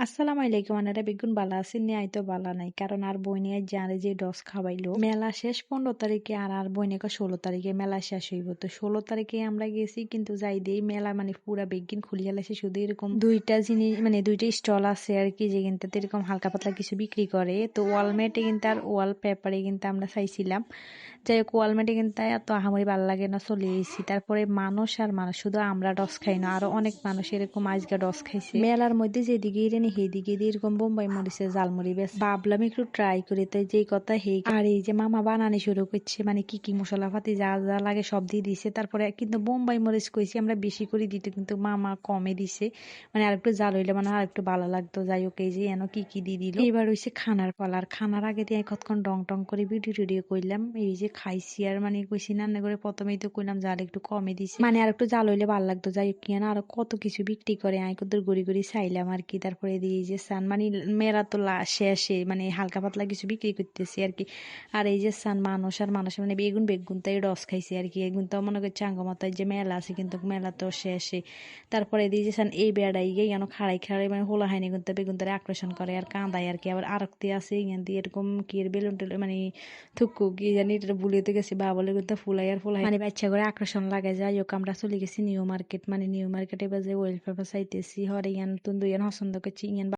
আসসালামু আলাইকুম আনারা বেগুন বালা আছেন নি আইতো বালা নাই কারণ আর বইনে জানে যে ডস খাওয়াইলো মেলা শেষ 15 তারিখে আর বইনে 16 তারিখে মেলা শেষ হইব তো 16 তারিখে আমরা গেছি কিন্তু যাই দেই মেলা মানে পুরা বেগিন খুলিয়া লাইছে শুধু এরকম দুইটা জিনিস মানে দুইটা স্টল আছে আর কি যে কিন্তু এরকম হালকা পাতলা কিছু বিক্রি করে তো ওয়ালমেটে কিন্তু আর ওয়াল পেপারে কিন্তু আমরা চাইছিলাম যাই হোক ওয়ালমেটে কিন্তু এত আহামরি ভালো লাগে না চলে এসেছি তারপরে মানুষ আর মানুষ শুধু আমরা ডস খাই না আরো অনেক মানুষ এরকম আজকে ডস খাইছে মেলার মধ্যে যেদিকে ইরানি সেদিকে দিয়ে এরকম বোম্বাই মরিচে জালমুড়ি বেশ ভাবলাম একটু ট্রাই করি তো যেই কথা হেই আর এই যে মামা বানানি শুরু করছে মানে কি কি মশলা পাতি যা যা লাগে সব দিয়ে দিছে তারপরে কিন্তু বোম্বাই মরিচ কইছি আমরা বেশি করে দিতে কিন্তু মামা কমে দিছে মানে আরেকটু জাল হইলে মানে আরেকটু ভালো লাগতো যাই হোক এই যে এন কি কি দিয়ে দিল এবার হইছে খানার পালা আর খানার আগে দিয়ে কতক্ষণ ডং টং করে ভিডিও টিডিও করলাম এই যে খাইছি আর মানে কইছি রান্না করে প্রথমেই তো কইলাম জাল একটু কমে দিছে মানে আর একটু জাল হইলে ভালো লাগতো যাই হোক কি আরো কত কিছু বিক্রি করে আই কত গড়ি গড়ি চাইলাম আর কি তারপরে দিয়ে যে সান মানে মেয়েরা তো শেষে মানে হালকা পাতলা কিছু বিক্রি করতেছি আর কি আর এই যে সান মানুষ আর মানুষ মানে বেগুন বেগুন তাই রস খাইছে আর কি এগুন তো মনে করছে আঙ্গমাতায় যে মেলা আছে কিন্তু মেলা তো শেষে তারপরে দিয়ে যে সান এই বেড়াই গিয়ে যেন খাড়াই খাড়াই মানে হোলা হয়নি কিন্তু বেগুন তারা আকর্ষণ করে আর কাঁদায় আর কি আবার আরক্তি আছে ইয়ান দিয়ে এরকম কি বেলুন টেলুন মানে থুকু কি জানি এটা ভুলিতে গেছি বা বলে কিন্তু ফুলাই আর ফুলাই মানে বাচ্চা করে আকর্ষণ লাগে যাই হোক আমরা চলে গেছি নিউ মার্কেট মানে নিউ মার্কেটে বাজে ওয়েল পেপার চাইতেছি হরে ইয়ান তুন্দু ইয়ান পছন্দ করছি ইয়ান